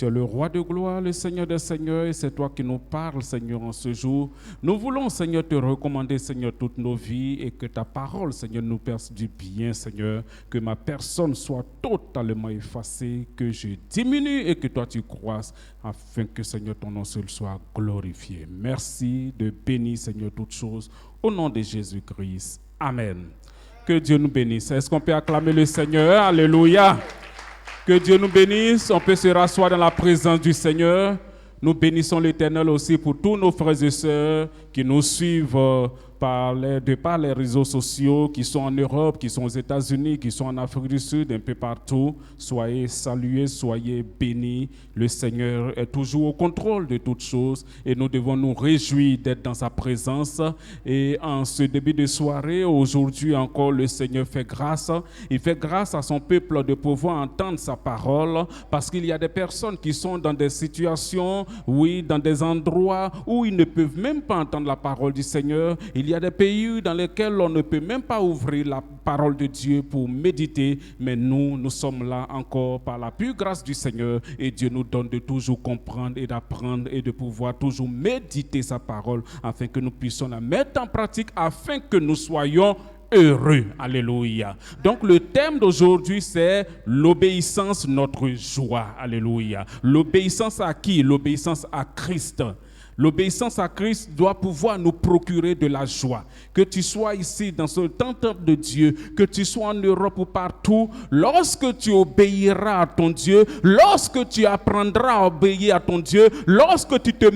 Tu es le roi de gloire, le Seigneur des seigneurs, et c'est toi qui nous parles, Seigneur, en ce jour. Nous voulons, Seigneur, te recommander, Seigneur, toutes nos vies et que ta parole, Seigneur, nous perce du bien, Seigneur, que ma personne soit totalement effacée, que je diminue et que toi tu croisses, afin que, Seigneur, ton nom seul soit glorifié. Merci de bénir, Seigneur, toutes choses, au nom de Jésus-Christ. Amen. Que Dieu nous bénisse. Est-ce qu'on peut acclamer le Seigneur? Alléluia. Que Dieu nous bénisse. On peut se rasseoir dans la présence du Seigneur. Nous bénissons l'Éternel aussi pour tous nos frères et sœurs qui nous suivent par les réseaux sociaux, qui sont en Europe, qui sont aux États-Unis, qui sont en Afrique du Sud, un peu partout. Soyez salués, soyez bénis. Le Seigneur est toujours au contrôle de toutes choses et nous devons nous réjouir d'être dans sa présence. Et en ce début de soirée, aujourd'hui encore, le Seigneur fait grâce. Il fait grâce à son peuple de pouvoir entendre sa parole parce qu'il y a des personnes qui sont dans des situations, oui, dans des endroits où ils ne peuvent même pas entendre la parole du Seigneur. Il y a des pays dans lesquels on ne peut même pas ouvrir la parole de Dieu pour méditer, mais nous sommes là encore par la pure grâce du Seigneur et Dieu nous donne de toujours comprendre et d'apprendre et de pouvoir toujours méditer sa parole afin que nous puissions la mettre en pratique, afin que nous soyons heureux. Alléluia. Donc le thème d'aujourd'hui, c'est l'obéissance, notre joie. Alléluia. L'obéissance à qui? L'obéissance à Christ. L'obéissance à Christ doit pouvoir nous procurer de la joie. Que tu sois ici dans ce temple de Dieu, que tu sois en Europe ou partout, lorsque tu obéiras à ton Dieu, lorsque tu apprendras à obéir à ton Dieu, lorsque tu te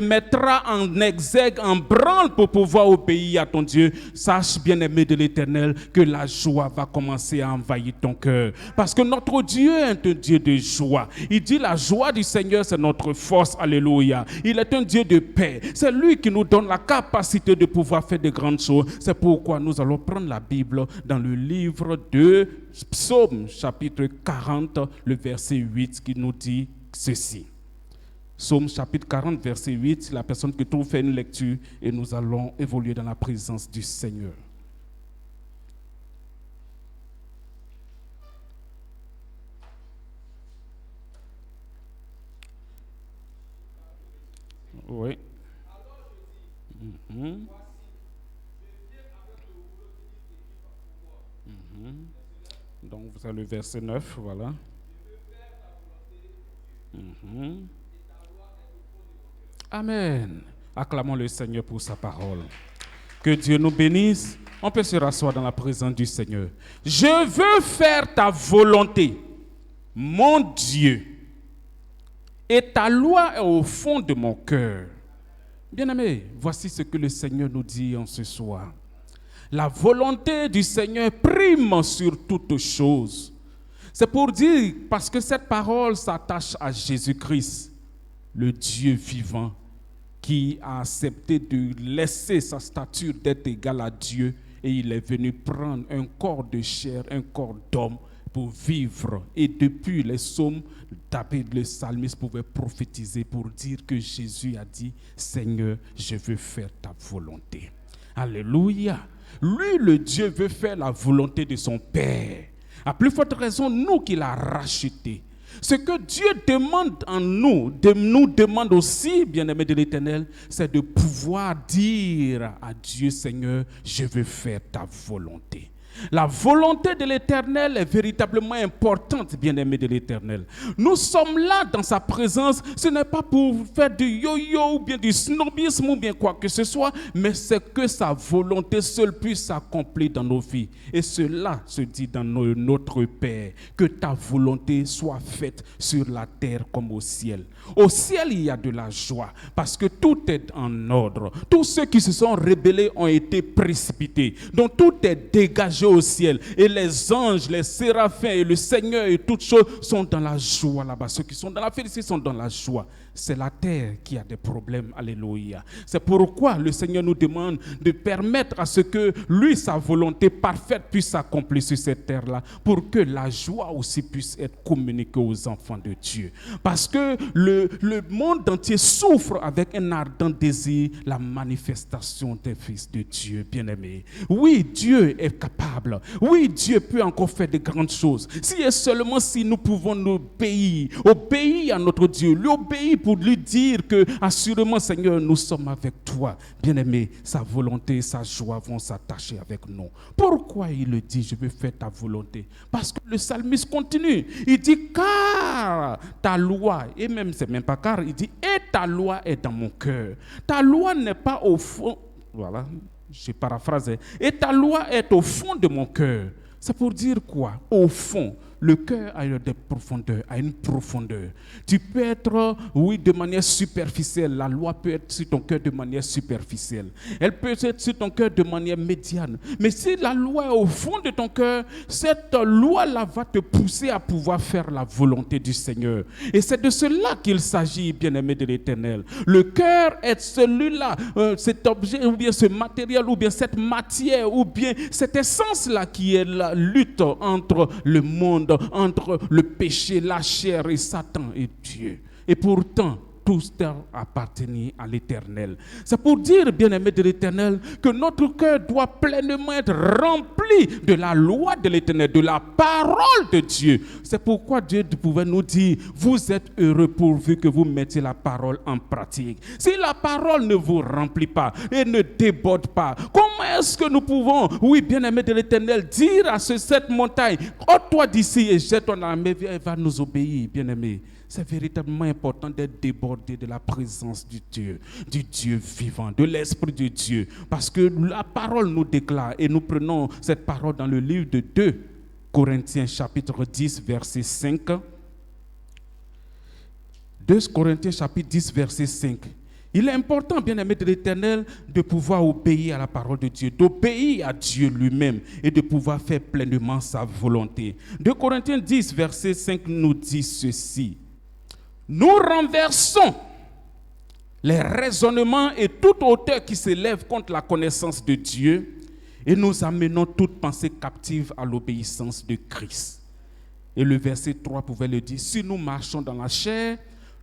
mettras en exergue, en branle pour pouvoir obéir à ton Dieu, sache, bien-aimé de l'Éternel, que la joie va commencer à envahir ton cœur. Parce que notre Dieu est un Dieu de joie. Il dit la joie du Seigneur, c'est notre force. Alléluia. Il est un Dieu de paix. C'est lui qui nous donne la capacité de pouvoir faire de grandes choses. C'est pourquoi nous allons prendre la Bible dans le livre de Psaume, chapitre 40, le verset 8, qui nous dit ceci. Psaume, chapitre 40, verset 8, la personne qui trouve fait une lecture et nous allons évoluer dans la présence du Seigneur. Oui. Donc, vous avez le verset 9, voilà. Amen. Acclamons le Seigneur pour sa parole. Que Dieu nous bénisse. On peut se rasseoir dans la présence du Seigneur. Je veux faire ta volonté, mon Dieu. Et ta loi est au fond de mon cœur. Bien-aimés, voici ce que le Seigneur nous dit en ce soir. La volonté du Seigneur prime sur toutes choses. C'est pour dire, parce que cette parole s'attache à Jésus-Christ, le Dieu vivant, qui a accepté de laisser sa stature d'être égal à Dieu, et il est venu prendre un corps de chair, un corps d'homme, pour vivre. Et depuis les psaumes, David le psalmiste pouvait prophétiser pour dire que Jésus a dit, Seigneur, je veux faire ta volonté. Alléluia. Lui, le Dieu, veut faire la volonté de son Père. À plus forte raison, nous qui l'a racheté. Ce que Dieu demande en nous, nous demande aussi, bien-aimés de l'Éternel, c'est de pouvoir dire à Dieu, Seigneur, je veux faire ta volonté. La volonté de l'Éternel est véritablement importante, bien-aimés de l'Éternel. Nous sommes là dans sa présence, ce n'est pas pour faire du yo-yo ou bien du snobisme ou bien quoi que ce soit, mais c'est que sa volonté seule puisse s'accomplir dans nos vies. Et cela se dit dans notre Père, que ta volonté soit faite sur la terre comme au ciel. Au ciel, il y a de la joie, parce que tout est en ordre. Tous ceux qui se sont rebellés ont été précipités. Donc tout est dégagé au ciel. Et les anges, les séraphins et le Seigneur et toutes choses sont dans la joie là-bas. Ceux qui sont dans la félicité sont dans la joie. c'est la terre qui a des problèmes. Alléluia. C'est pourquoi le Seigneur nous demande de permettre à ce que lui, sa volonté parfaite puisse s'accomplir sur cette terre-là, pour que la joie aussi puisse être communiquée aux enfants de Dieu. Parce que le monde entier souffre avec un ardent désir la manifestation des fils de Dieu, bien-aimés. Oui, Dieu est capable. Oui, Dieu peut encore faire de grandes choses. Si et seulement si nous pouvons nous obéir à notre Dieu, lui obéir pour lui dire que, assurément, Seigneur, nous sommes avec toi. Bien-aimé, sa volonté et sa joie vont s'attacher avec nous. Pourquoi il le dit, je veux faire ta volonté? Parce que le psalmiste continue. Il dit, car ta loi, et même, c'est même pas car, il dit, et ta loi est dans mon cœur. Ta loi n'est pas au fond, voilà, je paraphrase, et ta loi est au fond de mon cœur. C'est pour dire quoi? Au fond. Le cœur a des profondeurs, a une profondeur. Tu peux être, oui, de manière superficielle. La loi peut être sur ton cœur de manière superficielle. Elle peut être sur ton cœur de manière médiane. Mais si la loi est au fond de ton cœur, cette loi-là va te pousser à pouvoir faire la volonté du Seigneur. Et c'est de cela qu'il s'agit, bien-aimé de l'Éternel. Le cœur est celui-là, cet objet, ou bien ce matériel, ou bien cette matière, ou bien cette essence-là qui est la lutte entre le monde, entre le péché, la chair et Satan et Dieu. Et pourtant, tout appartenait à l'Éternel. C'est pour dire, bien-aimé de l'Éternel, que notre cœur doit pleinement être rempli de la loi de l'Éternel, de la parole de Dieu. C'est pourquoi Dieu pouvait nous dire, vous êtes heureux pourvu que vous mettiez la parole en pratique. Si la parole ne vous remplit pas et ne déborde pas, comment est-ce que nous pouvons, oui, bien-aimé de l'Éternel, dire à cette montagne, ôte-toi d'ici et jette-toi dans la mer, elle va nous obéir, bien-aimé. C'est véritablement important d'être débordé de la présence du Dieu vivant, de l'Esprit de Dieu. Parce que la parole nous déclare, et nous prenons cette parole dans le livre de 2 Corinthiens chapitre 10, verset 5. 2 Corinthiens chapitre 10, verset 5. Il est important, bien-aimé de l'Éternel, de pouvoir obéir à la parole de Dieu, d'obéir à Dieu lui-même et de pouvoir faire pleinement sa volonté. 2 Corinthiens 10, verset 5 nous dit ceci. Nous renversons les raisonnements et toute hauteur qui s'élève contre la connaissance de Dieu et nous amenons toute pensée captive à l'obéissance de Christ. Et le verset 3 pouvait le dire, si nous marchons dans la chair,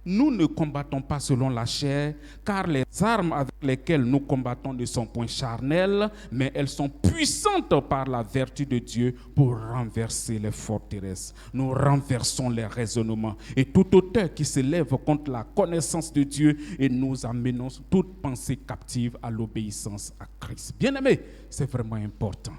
nous ne combattons pas selon la chair, car les armes avec lesquelles nous combattons ne sont point charnelles, mais elles sont puissantes par la vertu de Dieu pour renverser les forteresses. Nous renversons les raisonnements et toute hauteur qui s'élève contre la connaissance de Dieu et nous amenons toute pensée captive à l'obéissance à Christ. Bien-aimés, c'est vraiment important.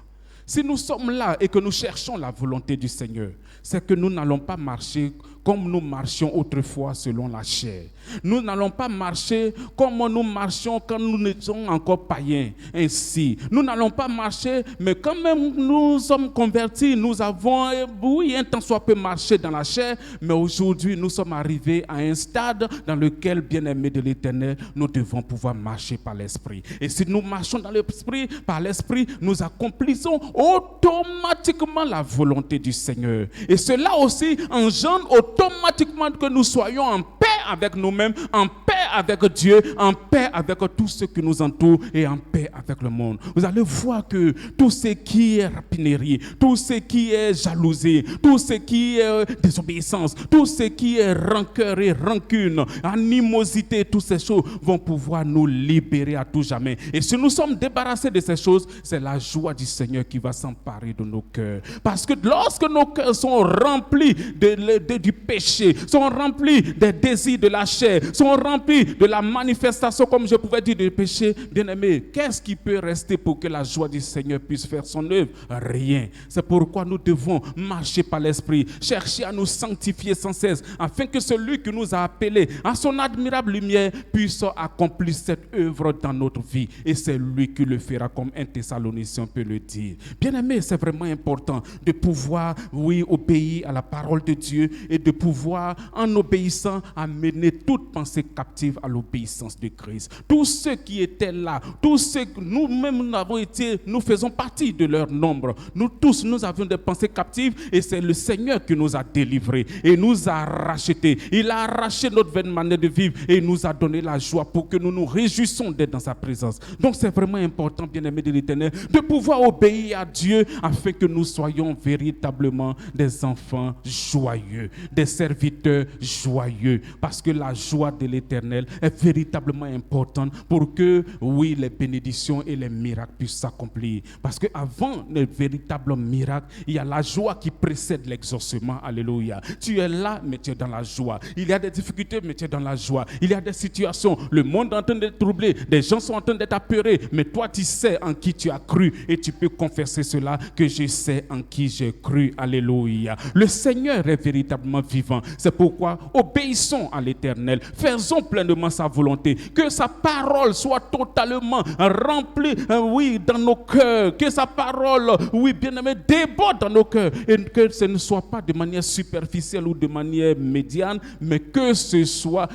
Si nous sommes là et que nous cherchons la volonté du Seigneur, c'est que nous n'allons pas marcher comme nous marchions autrefois selon la chair. Nous n'allons pas marcher comme nous marchions quand nous étions encore païens. Ainsi, nous n'allons pas marcher, mais quand même nous sommes convertis, nous avons, oui, un temps soit peu marché dans la chair, mais aujourd'hui nous sommes arrivés à un stade dans lequel, bien-aimés de l'Éternel, nous devons pouvoir marcher par l'Esprit. Et si nous marchons dans l'Esprit, par l'Esprit, nous accomplissons automatiquement la volonté du Seigneur. Et cela aussi engendre automatiquement que nous soyons en paix avec nous-mêmes, en paix avec Dieu, en paix avec tout ce qui nous entoure et en paix avec le monde. Vous allez voir que tout ce qui est rapinerie, tout ce qui est jalousie, tout ce qui est désobéissance, tout ce qui est rancœur et rancune, animosité, toutes ces choses vont pouvoir nous libérer à tout jamais. Et si nous sommes débarrassés de ces choses, c'est la joie du Seigneur qui va s'emparer de nos cœurs. Parce que lorsque nos cœurs sont remplis du péché, sont remplis des désirs de la chair, sont remplis de la manifestation, comme je pouvais dire, du péché, bien-aimé, qu'est-ce qui peut rester pour que la joie du Seigneur puisse faire son œuvre? Rien. C'est pourquoi nous devons marcher par l'Esprit, chercher à nous sanctifier sans cesse, afin que celui qui nous a appelés à son admirable lumière puisse accomplir cette œuvre dans notre vie. Et c'est lui qui le fera, comme un Thessalonicien peut le dire. Bien-aimé, c'est vraiment important de pouvoir, oui, obéir à la parole de Dieu et de pouvoir, en obéissant, amener toute pensée captive captifs à l'obéissance de Christ. Tous ceux qui étaient là, tous ceux que nous-mêmes avons été, nous faisons partie de leur nombre. Nous tous, nous avions des pensées captives et c'est le Seigneur qui nous a délivrés et nous a rachetés. Il a arraché notre vaine manière de vivre et nous a donné la joie pour que nous nous réjouissons d'être dans sa présence. Donc c'est vraiment important, bien-aimés de l'Éternel, de pouvoir obéir à Dieu afin que nous soyons véritablement des enfants joyeux, des serviteurs joyeux, parce que la joie de l'Éternel est véritablement importante pour que, oui, les bénédictions et les miracles puissent s'accomplir. Parce qu'avant les véritables miracles, il y a la joie qui précède l'exaucement. Alléluia. Tu es là, mais tu es dans la joie. Il y a des difficultés, mais tu es dans la joie. Il y a des situations, le monde est en train d'être troublé, des gens sont en train d'être apeurés, mais toi tu sais en qui tu as cru et tu peux confesser cela, que je sais en qui j'ai cru. Alléluia. Le Seigneur est véritablement vivant. C'est pourquoi obéissons à l'Éternel, faisons pleinement sa volonté, que sa parole soit totalement remplie, oui, dans nos cœurs, que sa parole, oui, bien-aimé, déborde dans nos cœurs, et que ce ne soit pas de manière superficielle ou de manière médiane, mais que ce soit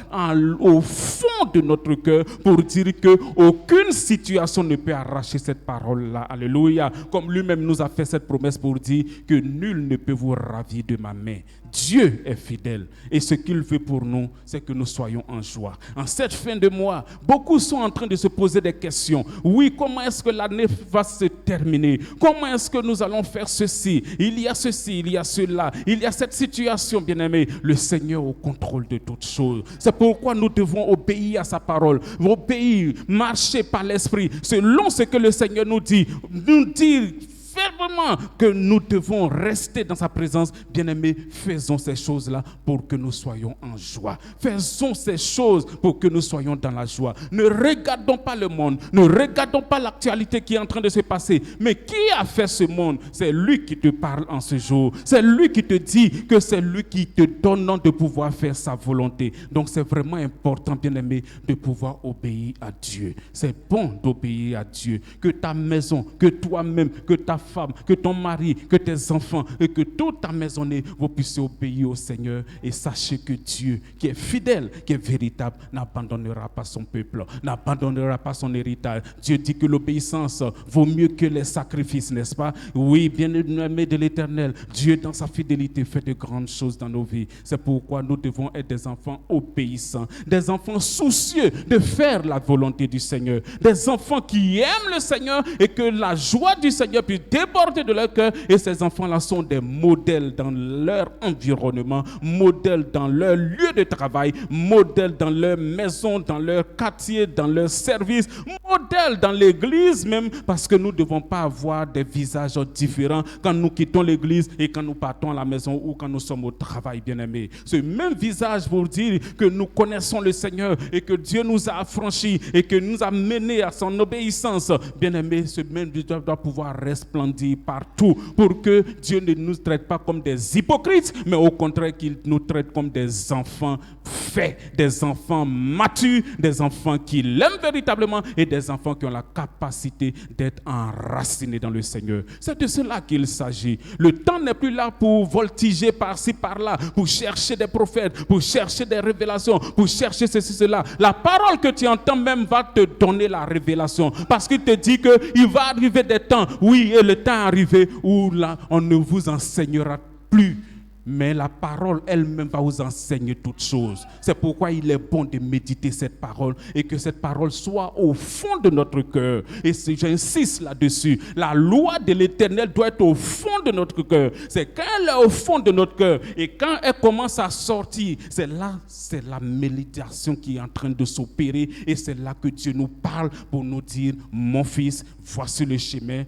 au fond de notre cœur pour dire que aucune situation ne peut arracher cette parole-là. Alléluia. Comme lui-même nous a fait cette promesse pour dire que nul ne peut vous ravir de ma main. Dieu est fidèle et ce qu'il veut pour nous, c'est que nous soyons en joie. En cette fin de mois, beaucoup sont en train de se poser des questions. Oui, comment est-ce que l'année va se terminer? Comment est-ce que nous allons faire ceci? Il y a ceci, il y a cela, il y a cette situation, bien-aimé. Le Seigneur au contrôle de toutes choses. C'est pourquoi nous devons obéir à sa parole, obéir, marcher par l'Esprit, selon ce que le Seigneur nous dit fermement que nous devons rester dans sa présence. Bien-aimés, faisons ces choses-là pour que nous soyons en joie. Faisons ces choses pour que nous soyons dans la joie. Ne regardons pas le monde, ne regardons pas l'actualité qui est en train de se passer, mais qui a fait ce monde? C'est lui qui te parle en ce jour. C'est lui qui te dit que c'est lui qui te donne de pouvoir faire sa volonté. Donc c'est vraiment important, bien-aimé, de pouvoir obéir à Dieu. C'est bon d'obéir à Dieu. Que ta maison, que toi-même, que ta femme, que ton mari, que tes enfants et que toute ta maisonnée, vous puissiez obéir au Seigneur et sachez que Dieu, qui est fidèle, qui est véritable, n'abandonnera pas son peuple, n'abandonnera pas son héritage. Dieu dit que l'obéissance vaut mieux que les sacrifices, n'est-ce pas? Oui, bien-aimé de l'Éternel, Dieu dans sa fidélité fait de grandes choses dans nos vies. C'est pourquoi nous devons être des enfants obéissants, des enfants soucieux de faire la volonté du Seigneur, des enfants qui aiment le Seigneur et que la joie du Seigneur puisse déborder de leur cœur. Et ces enfants-là sont des modèles dans leur environnement, modèles dans leur lieu de travail, modèles dans leur maison, dans leur quartier, dans leur service, modèles dans l'église même, parce que nous ne devons pas avoir des visages différents quand nous quittons l'église et quand nous partons à la maison ou quand nous sommes au travail, bien-aimés. Ce même visage pour dire que nous connaissons le Seigneur et que Dieu nous a affranchis et que nous a menés à son obéissance, bien-aimés, ce même visage doit pouvoir resplendir partout pour que Dieu ne nous traite pas comme des hypocrites, mais au contraire qu'il nous traite comme des enfants faits, des enfants matures, des enfants qui l'aiment véritablement et des enfants qui ont la capacité d'être enracinés dans le Seigneur. C'est de cela qu'il s'agit. Le temps n'est plus là pour voltiger par-ci, par-là, pour chercher des prophètes, pour chercher des révélations, pour chercher ceci, cela. La parole que tu entends même va te donner la révélation parce qu'il te dit qu'il va arriver des temps, oui, et le temps est arrivé où là, on ne vous enseignera plus. Mais la parole elle-même va vous enseigner toutes choses. C'est pourquoi il est bon de méditer cette parole et que cette parole soit au fond de notre cœur. Et j'insiste là-dessus. La loi de l'Éternel doit être au fond de notre cœur. C'est quand elle est au fond de notre cœur et quand elle commence à sortir, c'est la méditation qui est en train de s'opérer et c'est là que Dieu nous parle pour nous dire, mon fils, voici le chemin.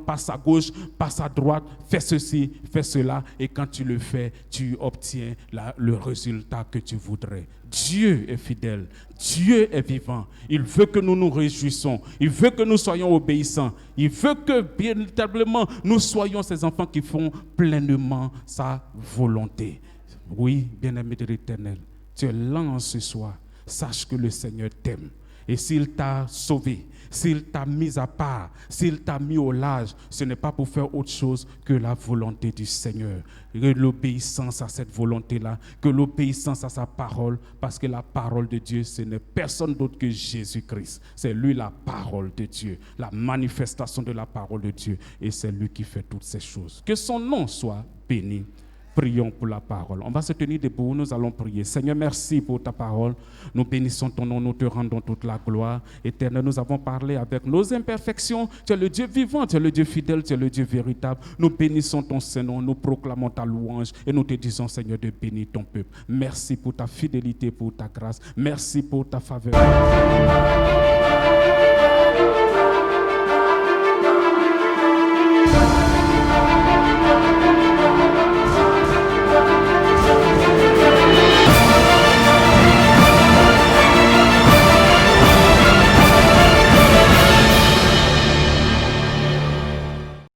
Passe à gauche, passe à droite, fais ceci, fais cela. Et quand tu le fais, tu obtiens le résultat que tu voudrais. Dieu est fidèle, Dieu est vivant. Il veut que nous nous réjouissons, il veut que nous soyons obéissants. Il veut que véritablement nous soyons ces enfants qui font pleinement sa volonté. Oui, bien-aimé de l'Éternel, tu es là ce soir. Sache que le Seigneur t'aime. Et s'il t'a sauvé, s'il t'a mis à part, s'il t'a mis au large, ce n'est pas pour faire autre chose que la volonté du Seigneur. Que l'obéissance à cette volonté-là, que l'obéissance à sa parole, parce que la parole de Dieu, ce n'est personne d'autre que Jésus-Christ. C'est lui la parole de Dieu, la manifestation de la parole de Dieu. Et c'est lui qui fait toutes ces choses. Que son nom soit béni. Prions pour la parole. On va se tenir debout, nous allons prier. Seigneur, merci pour ta parole. Nous bénissons ton nom, nous te rendons toute la gloire. Éternel, nous avons parlé avec nos imperfections. Tu es le Dieu vivant, tu es le Dieu fidèle, tu es le Dieu véritable. Nous bénissons ton Saint-Nom, nous proclamons ta louange et nous te disons, Seigneur, de bénir ton peuple. Merci pour ta fidélité, pour ta grâce. Merci pour ta faveur.